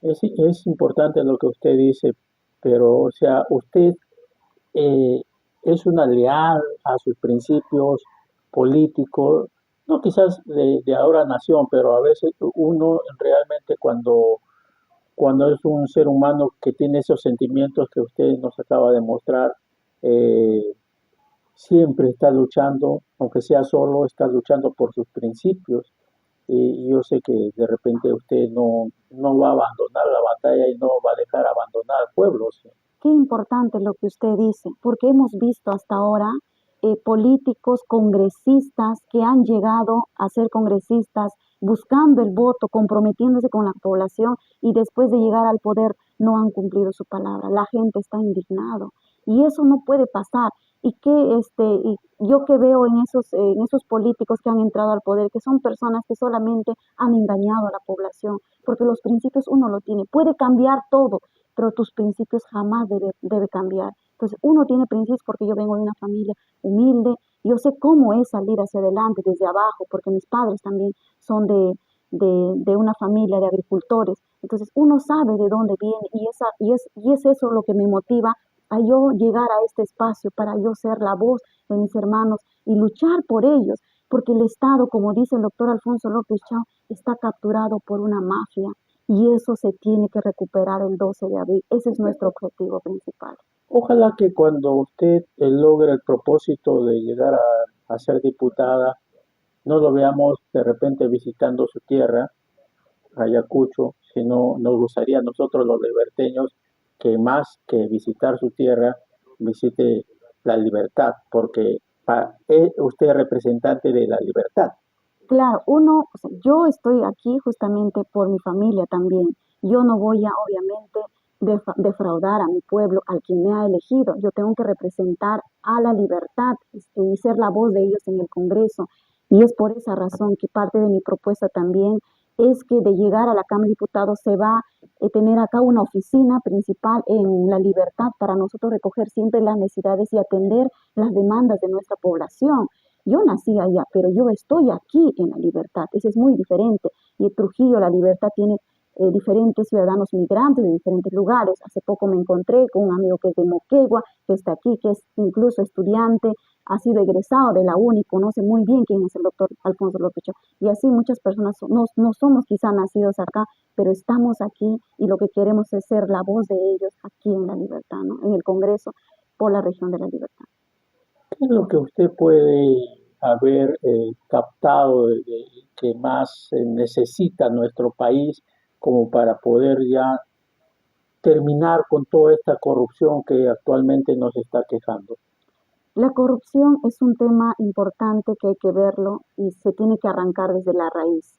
Es importante lo que usted dice, pero, o sea, usted es una leal a sus principios políticos, no quizás de Ahora Nación, pero a veces uno realmente cuando es un ser humano que tiene esos sentimientos que usted nos acaba de mostrar, siempre está luchando, aunque sea solo, está luchando por sus principios. Y yo sé que de repente usted no va a abandonar la batalla y no va a dejar abandonar pueblos. Qué importante lo que usted dice, porque hemos visto hasta ahora políticos, congresistas que han llegado a ser congresistas buscando el voto, comprometiéndose con la población, y después de llegar al poder no han cumplido su palabra. La gente está indignado y eso no puede pasar. Y yo que veo en esos políticos que han entrado al poder, que son personas que solamente han engañado a la población, porque los principios uno lo tiene, puede cambiar todo, pero tus principios jamás debe cambiar. Entonces uno tiene principios, porque yo vengo de una familia humilde, Yo sé cómo es salir hacia adelante desde abajo, porque mis padres también son de una familia de agricultores. Entonces uno sabe de dónde viene y es eso lo que me motiva a yo llegar a este espacio para yo ser la voz de mis hermanos y luchar por ellos, porque el Estado, como dice el doctor Alfonso López Chao, está capturado por una mafia y eso se tiene que recuperar el 12 de abril. Ese es nuestro objetivo principal. Ojalá que cuando usted logre el propósito de llegar a ser diputada, no lo veamos de repente visitando su tierra, Ayacucho, sino nos gustaría a nosotros los liberteños que más que visitar su tierra, visite la libertad, porque es usted representante de la libertad. Claro, yo estoy aquí justamente por mi familia también. Yo no voy a, obviamente, defraudar a mi pueblo, al quien me ha elegido. Yo tengo que representar a la libertad y ser la voz de ellos en el Congreso. Y es por esa razón que parte de mi propuesta también es que de llegar a la Cámara de Diputados se va a tener acá una oficina principal en La Libertad para nosotros recoger siempre las necesidades y atender las demandas de nuestra población. Yo nací allá, pero yo estoy aquí en La Libertad. Eso es muy diferente. Y Trujillo, La Libertad, tiene diferentes ciudadanos migrantes de diferentes lugares. Hace poco me encontré con un amigo que es de Moquegua, que está aquí, que es incluso estudiante, ha sido egresado de la UNI, conoce muy bien quién es el doctor Alfonso López Chao. Y así muchas personas no somos quizá nacidos acá, pero estamos aquí y lo que queremos es ser la voz de ellos aquí en La Libertad, ¿no? En el Congreso por la región de La Libertad. ¿Qué es lo que usted puede haber captado que más necesita nuestro país como para poder ya terminar con toda esta corrupción que actualmente nos está quejando? La corrupción es un tema importante que hay que verlo y se tiene que arrancar desde la raíz.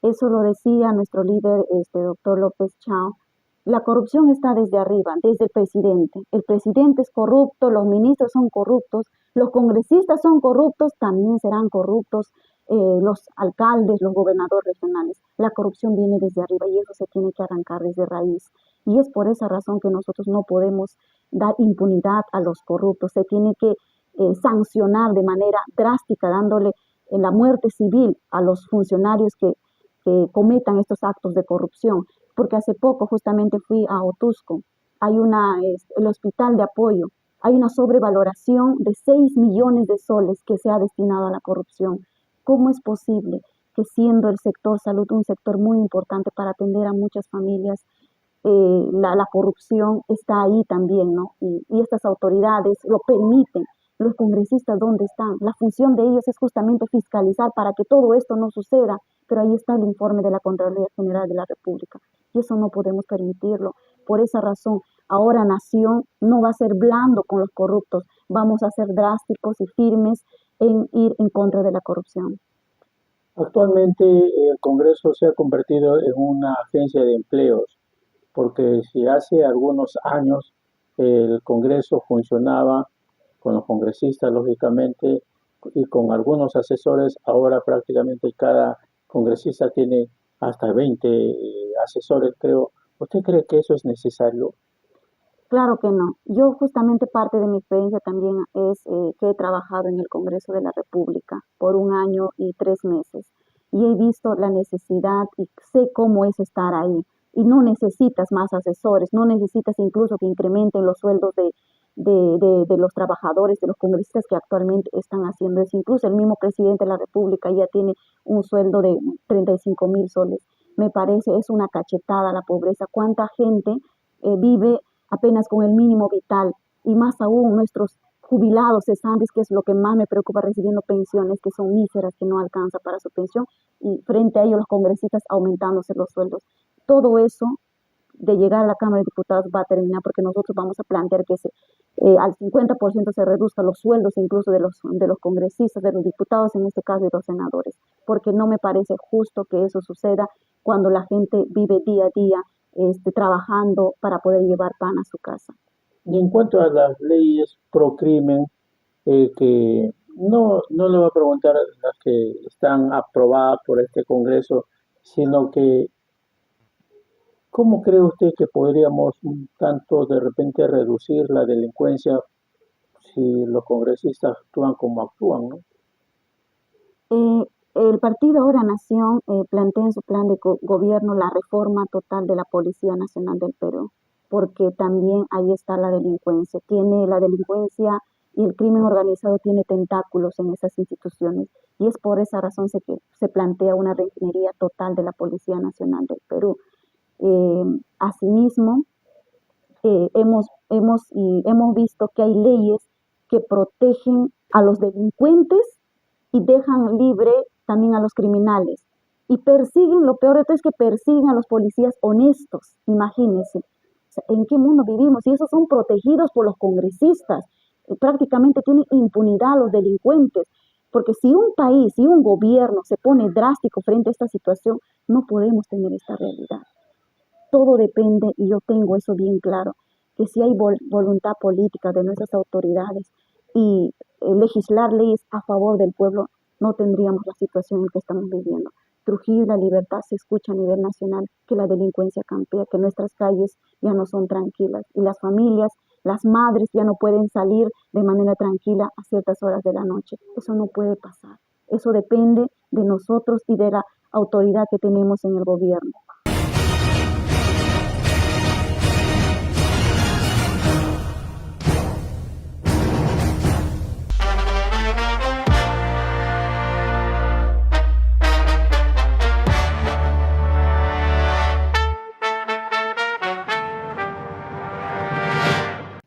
Eso lo decía nuestro líder, doctor López Chao. La corrupción está desde arriba, desde el presidente. El presidente es corrupto, los ministros son corruptos, los congresistas son corruptos, también serán corruptos los alcaldes, los gobernadores regionales. La corrupción viene desde arriba y eso se tiene que arrancar desde raíz. Y es por esa razón que nosotros no podemos dar impunidad a los corruptos. Se tiene que sancionar de manera drástica, dándole la muerte civil a los funcionarios que cometan estos actos de corrupción. Porque hace poco justamente fui a Otusco, hay el hospital de apoyo, hay una sobrevaloración de 6 millones de soles que se ha destinado a la corrupción. ¿Cómo es posible que siendo el sector salud un sector muy importante para atender a muchas familias, la corrupción está ahí también, ¿no? Y estas autoridades lo permiten. Los congresistas, ¿dónde están? La función de ellos es justamente fiscalizar para que todo esto no suceda, pero ahí está el informe de la Contraloría General de la República y eso no podemos permitirlo. Por esa razón, ahora Nación no va a ser blando con los corruptos, vamos a ser drásticos y firmes en ir en contra de la corrupción. Actualmente el Congreso se ha convertido en una agencia de empleos, porque si hace algunos años el Congreso funcionaba con los congresistas, lógicamente, y con algunos asesores, ahora prácticamente cada congresista tiene hasta 20 asesores, creo. ¿Usted cree que eso es necesario? Claro que no. Yo justamente parte de mi experiencia también es que he trabajado en el Congreso de la República por 1 año y 3 meses y he visto la necesidad y sé cómo es estar ahí. Y no necesitas más asesores, no necesitas incluso que incrementen los sueldos de los trabajadores, de los congresistas que actualmente están haciendo eso. Incluso el mismo presidente de la República ya tiene un sueldo de 35,000 soles. Me parece, es una cachetada a la pobreza. ¿Cuánta gente vive apenas con el mínimo vital? Y más aún nuestros jubilados cesantes, que es lo que más me preocupa, recibiendo pensiones que son míseras, que no alcanza para su pensión, y frente a ellos los congresistas aumentándose los sueldos. Todo eso de llegar a la Cámara de Diputados va a terminar porque nosotros vamos a plantear que al 50% se reduzcan los sueldos incluso de los congresistas, de los diputados, en este caso de los senadores, porque no me parece justo que eso suceda cuando la gente vive día a día trabajando para poder llevar pan a su casa. Y en cuanto a las leyes pro crimen, que no le voy a preguntar las que están aprobadas por este Congreso, sino que ¿cómo cree usted que podríamos un tanto de repente reducir la delincuencia si los congresistas actúan como actúan, ¿no? El partido Ahora Nación plantea en su plan de gobierno la reforma total de la Policía Nacional del Perú, porque también ahí está la delincuencia. La delincuencia y el crimen organizado tiene tentáculos en esas instituciones, y es por esa razón que se plantea una reingeniería total de la Policía Nacional del Perú. Asimismo, hemos visto que hay leyes que protegen a los delincuentes y dejan libre también a los criminales. Y persiguen, lo peor de todo es que persiguen a los policías honestos, imagínense. O sea, ¿en qué mundo vivimos? Y esos son protegidos por los congresistas. Prácticamente tienen impunidad a los delincuentes. Porque si un país, si un gobierno se pone drástico frente a esta situación, no podemos tener esta realidad. Todo depende, y yo tengo eso bien claro, que si hay voluntad política de nuestras autoridades y legislar leyes a favor del pueblo, no tendríamos la situación en que estamos viviendo. Trujillo, la libertad se escucha a nivel nacional, que la delincuencia campea, que nuestras calles ya no son tranquilas y las familias, las madres ya no pueden salir de manera tranquila a ciertas horas de la noche. Eso no puede pasar. Eso depende de nosotros y de la autoridad que tenemos en el gobierno.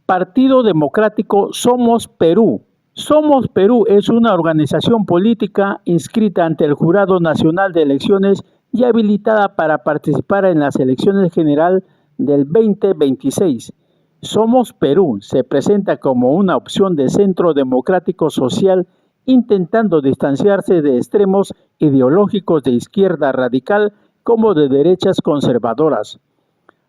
Partido Democrático Somos Perú. Somos Perú es una organización política inscrita ante el Jurado Nacional de Elecciones y habilitada para participar en las elecciones general del 2026. Somos Perú se presenta como una opción de centro democrático social, intentando distanciarse de extremos ideológicos de izquierda radical como de derechas conservadoras.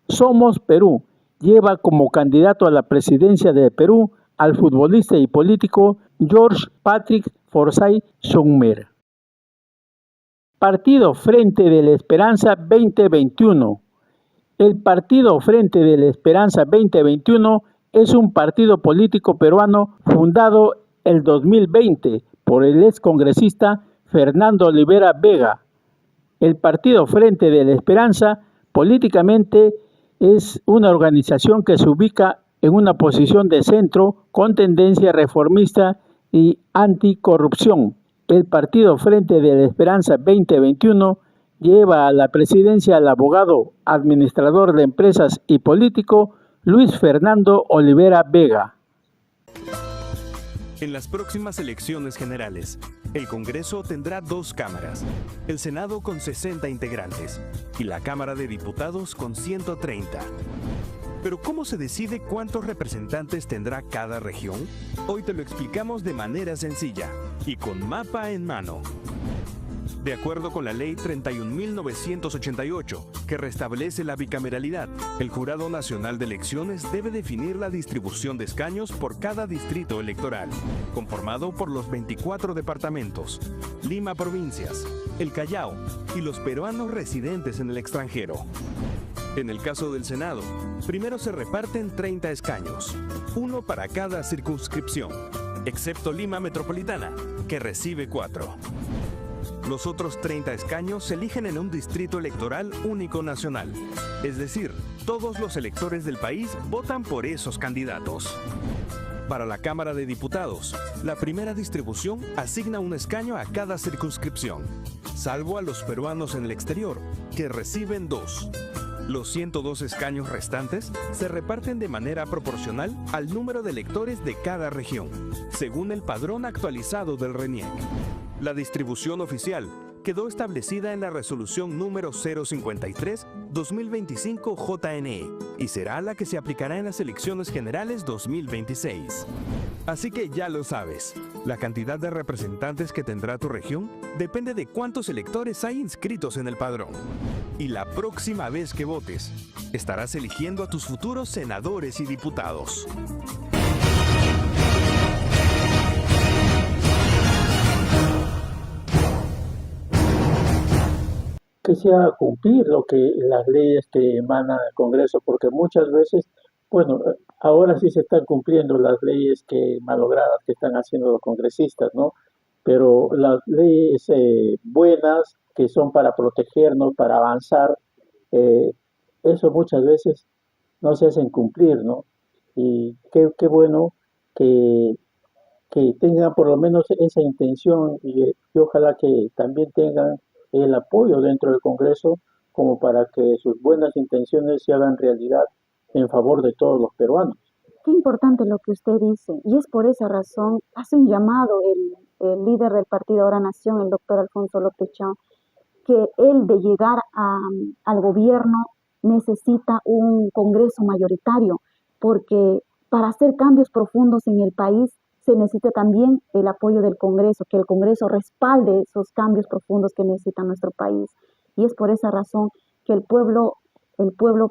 Somos Perú lleva como candidato a la presidencia de Perú al futbolista y político George Patrick Forsyth Schumer. Partido Frente de la Esperanza 2021. El Partido Frente de la Esperanza 2021 es un partido político peruano fundado el 2020 por el excongresista Fernando Olivera Vega. El Partido Frente de la Esperanza políticamente es una organización que se ubica en una posición de centro con tendencia reformista y anticorrupción. El Partido Frente de la Esperanza 2021 lleva a la presidencia al abogado, administrador de empresas y político Luis Fernando Olivera Vega. En las próximas elecciones generales, el Congreso tendrá 2 cámaras, el Senado con 60 integrantes y la Cámara de Diputados con 130. Pero ¿cómo se decide cuántos representantes tendrá cada región? Hoy te lo explicamos de manera sencilla y con mapa en mano. De acuerdo con la Ley 31.988, que restablece la bicameralidad, el Jurado Nacional de Elecciones debe definir la distribución de escaños por cada distrito electoral, conformado por los 24 departamentos, Lima provincias, el Callao y los peruanos residentes en el extranjero. En el caso del Senado, primero se reparten 30 escaños, uno para cada circunscripción, excepto Lima Metropolitana, que recibe 4. Los otros 30 escaños se eligen en un distrito electoral único nacional. Es decir, todos los electores del país votan por esos candidatos. Para la Cámara de Diputados, la primera distribución asigna un escaño a cada circunscripción, salvo a los peruanos en el exterior, que reciben 2. Los 102 escaños restantes se reparten de manera proporcional al número de electores de cada región, según el padrón actualizado del RENIEC. La distribución oficial quedó establecida en la resolución número 053-2025 JNE y será la que se aplicará en las elecciones generales 2026. Así que ya lo sabes, la cantidad de representantes que tendrá tu región depende de cuántos electores hay inscritos en el padrón. Y la próxima vez que votes, estarás eligiendo a tus futuros senadores y diputados. Que sea cumplir lo que las leyes que emanan del Congreso, porque muchas veces, bueno, ahora sí se están cumpliendo las leyes malogradas que están haciendo los congresistas, ¿no? Pero las leyes buenas que son para protegernos, para avanzar, eh, eso muchas veces no se hacen cumplir, ¿no? Y qué bueno que, que tengan por lo menos esa intención y ojalá que también tengan el apoyo dentro del Congreso como para que sus buenas intenciones se hagan realidad en favor de todos los peruanos. Qué importante lo que usted dice, y es por esa razón, hace un llamado el líder del partido Ahora Nación, el doctor Alfonso López Chao, que él de llegar al gobierno necesita un Congreso mayoritario, porque para hacer cambios profundos en el país se necesita también el apoyo del Congreso, que el Congreso respalde esos cambios profundos que necesita nuestro país. Y es por esa razón que el pueblo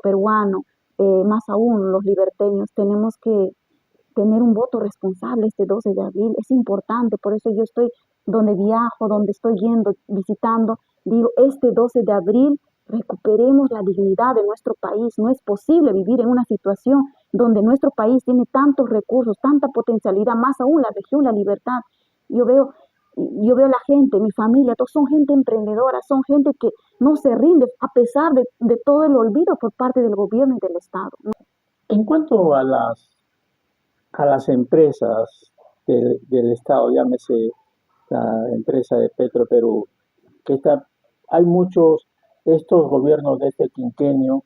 peruano, más aún los liberteños, tenemos que tener un voto responsable este 12 de abril. Es importante, por eso yo estoy donde viajo, donde estoy yendo, visitando, digo, este 12 de abril recuperemos la dignidad de nuestro país. No es posible vivir en una situación donde nuestro país tiene tantos recursos, tanta potencialidad, más aún la región La Libertad. Yo veo la gente, mi familia, todos son gente emprendedora, son gente que no se rinde a pesar de todo el olvido por parte del gobierno y del Estado, ¿no? En cuanto a las empresas del Estado, llámese la empresa de Petroperú, hay estos gobiernos de este quinquenio,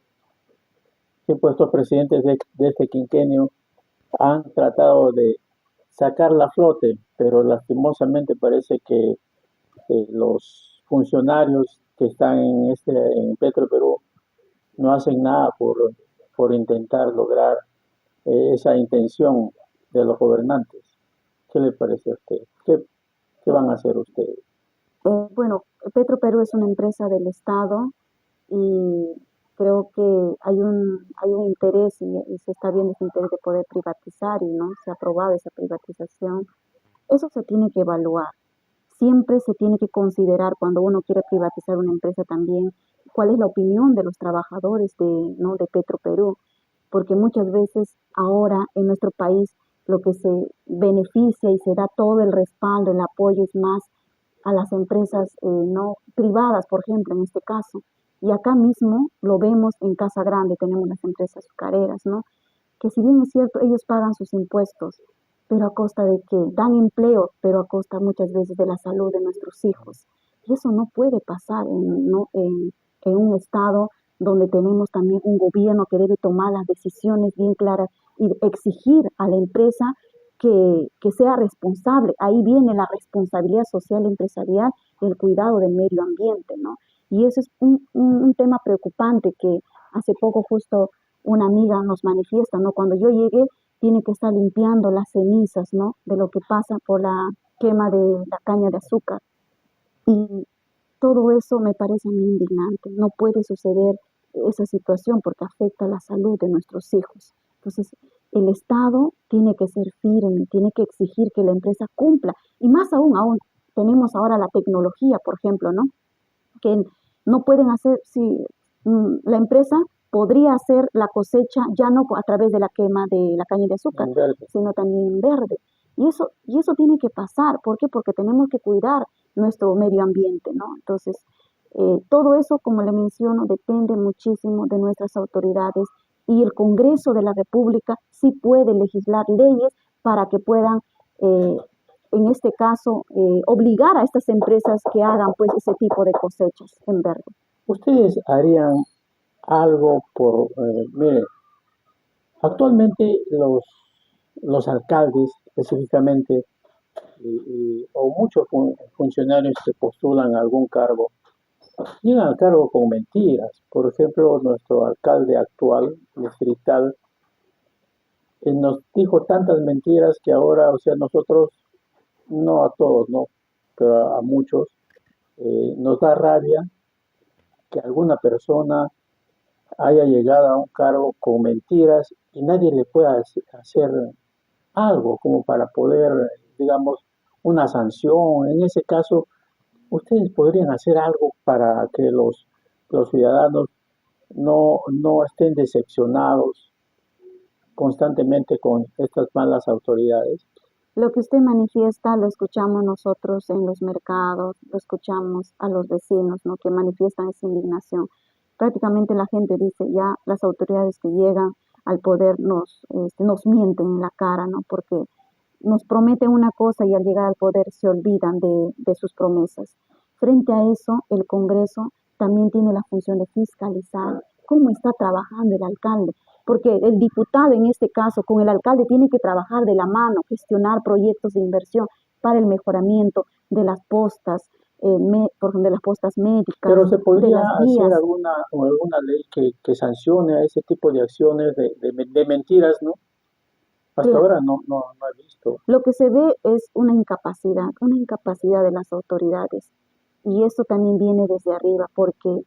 estos presidentes de este quinquenio han tratado de sacarla a flote, pero lastimosamente parece que los funcionarios que están en Petroperú no hacen nada por intentar lograr esa intención de los gobernantes. ¿Qué le parece a usted? ¿Qué van a hacer ustedes? Bueno, Petroperú es una empresa del Estado y creo que hay un interés y se está viendo ese interés de poder privatizar y no se ha aprobado esa privatización. Eso se tiene que evaluar. Siempre se tiene que considerar cuando uno quiere privatizar una empresa también cuál es la opinión de los trabajadores de Petroperú, porque muchas veces ahora en nuestro país lo que se beneficia y se da todo el respaldo, el apoyo es más a las empresas no privadas, por ejemplo, en este caso. Y acá mismo lo vemos en Casa Grande, tenemos las empresas azucareras, ¿no? Que si bien es cierto, ellos pagan sus impuestos, pero a costa de que dan empleo, pero a costa muchas veces de la salud de nuestros hijos. Y eso no puede pasar en un estado donde tenemos también un gobierno que debe tomar las decisiones bien claras y exigir a la empresa que sea responsable. Ahí viene la responsabilidad social empresarial y el cuidado del medio ambiente, ¿no? Y eso es un tema preocupante que hace poco justo una amiga nos manifiesta, ¿no? Cuando yo llegué, tiene que estar limpiando las cenizas, ¿no? De lo que pasa por la quema de la caña de azúcar. Y todo eso me parece a mí indignante. No puede suceder esa situación porque afecta la salud de nuestros hijos. Entonces, el Estado tiene que ser firme, tiene que exigir que la empresa cumpla. Y más aún tenemos ahora la tecnología, por ejemplo, ¿no? Que no pueden hacer, si la empresa podría hacer la cosecha ya no a través de la quema de la caña de azúcar, sino también en verde. Y eso tiene que pasar. ¿Por qué? Porque tenemos que cuidar nuestro medio ambiente, ¿no? Entonces, todo eso, como le menciono, depende muchísimo de nuestras autoridades y el Congreso de la República sí puede legislar leyes para que puedan, en este caso, obligar a estas empresas que hagan pues ese tipo de cosechas en verde. ¿Ustedes harían algo mire, actualmente los alcaldes específicamente o muchos funcionarios que postulan a algún cargo llegan al cargo con mentiras? Por ejemplo, nuestro alcalde actual, distrital, nos dijo tantas mentiras que ahora, o sea, nosotros, no a todos, no, pero a muchos, nos da rabia que alguna persona haya llegado a un cargo con mentiras y nadie le pueda hacer algo como para poder, digamos, una sanción. En ese caso, ustedes podrían hacer algo para que los ciudadanos no estén decepcionados constantemente con estas malas autoridades? Lo que usted manifiesta lo escuchamos nosotros en los mercados, lo escuchamos a los vecinos, ¿no? Que manifiestan esa indignación. Prácticamente la gente dice, ya las autoridades que llegan al poder nos mienten en la cara, ¿no? Porque nos prometen una cosa y al llegar al poder se olvidan de sus promesas. Frente a eso, el Congreso también tiene la función de fiscalizar cómo está trabajando el alcalde, porque el diputado en este caso con el alcalde tiene que trabajar de la mano, gestionar proyectos de inversión para el mejoramiento de las postas, de las postas médicas. Pero se podría de las hacer vías. alguna ley que sancione a ese tipo de acciones de mentiras, ¿no? Hasta Claro. ahora no he visto. Lo que se ve es una incapacidad de las autoridades. Y eso también viene desde arriba, porque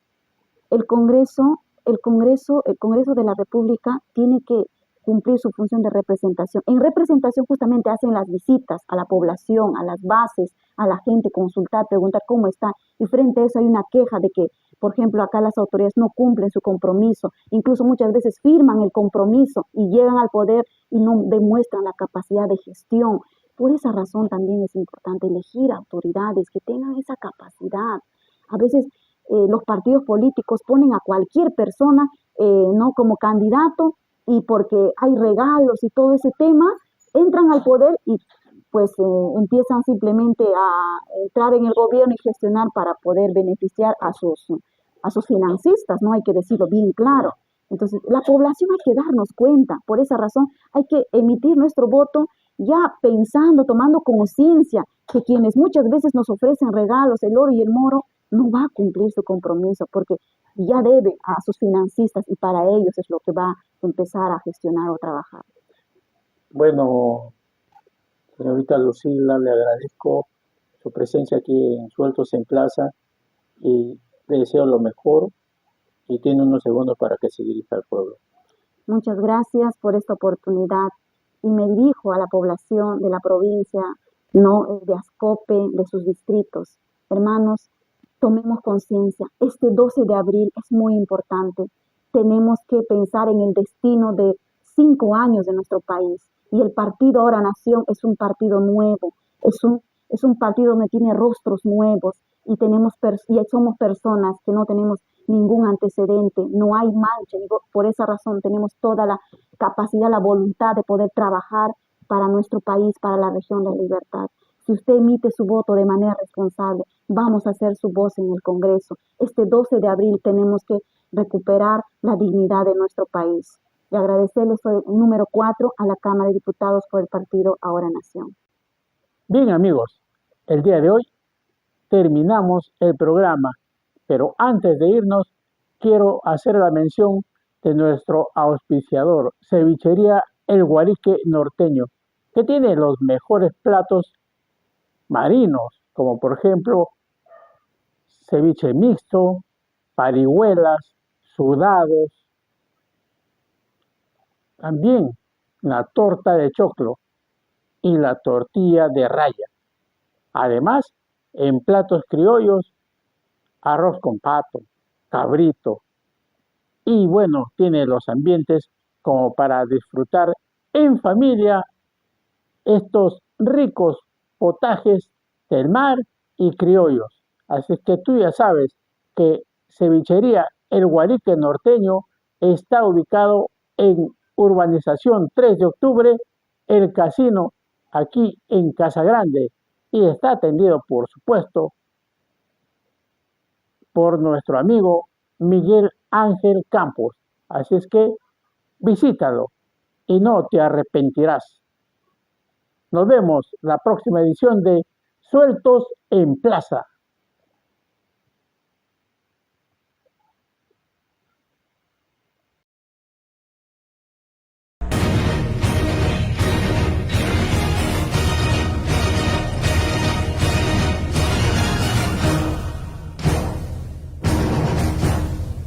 el Congreso de la República tiene que cumplir su función de representación. En representación justamente hacen las visitas a la población, a las bases, a la gente, consultar, preguntar cómo está. Y frente a eso hay una queja de que, por ejemplo, acá las autoridades no cumplen su compromiso. Incluso muchas veces firman el compromiso y llegan al poder y no demuestran la capacidad de gestión. Por esa razón también es importante elegir autoridades que tengan esa capacidad. A veces los partidos políticos ponen a cualquier persona no como candidato y porque hay regalos y todo ese tema, entran al poder y pues empiezan simplemente a entrar en el gobierno y gestionar para poder beneficiar a sus financistas, ¿no? Hay que decirlo bien claro. Entonces, la población hay que darnos cuenta. Por esa razón hay que emitir nuestro voto ya pensando, tomando conciencia que quienes muchas veces nos ofrecen regalos, el oro y el moro, no va a cumplir su compromiso porque ya debe a sus financistas y para ellos es lo que va a empezar a gestionar o trabajar. Bueno, señorita Lucila, le agradezco su presencia aquí en Sueltos en Plaza y le deseo lo mejor y tiene unos segundos para que se dirija al pueblo. Muchas gracias por esta oportunidad y me dirijo a la población de la provincia, no de Ascope, de sus distritos. Hermanos, tomemos conciencia. Este 12 de abril es muy importante. Tenemos que pensar en el destino de 5 años de nuestro país. Y el partido Ahora Nación es un partido nuevo, es un partido donde tiene rostros nuevos y somos personas que no tenemos ningún antecedente, no hay mancha. Y por esa razón tenemos toda la capacidad, la voluntad de poder trabajar para nuestro país, para la región de la libertad. Si usted emite su voto de manera responsable, vamos a hacer su voz en el Congreso. Este 12 de abril tenemos que recuperar la dignidad de nuestro país. Y agradecerle, soy el número 4 a la Cámara de Diputados por el partido Ahora Nación. Bien, amigos, el día de hoy terminamos el programa, pero antes de irnos, quiero hacer la mención de nuestro auspiciador, Cevichería El Guarique Norteño, que tiene los mejores platos marinos, como por ejemplo ceviche mixto, parihuelas, sudados, también la torta de choclo y la tortilla de raya. Además, en platos criollos, arroz con pato, cabrito y bueno, tiene los ambientes como para disfrutar en familia estos ricos potajes del mar y criollos. Así que tú ya sabes que Cevichería El Guarique Norteño está ubicado en Urbanización 3 de Octubre, El Casino, aquí en Casa Grande, y está atendido, por supuesto, por nuestro amigo Miguel Ángel Campos. Así es que visítalo y no te arrepentirás. Nos vemos la próxima edición de Sueltos en Plaza.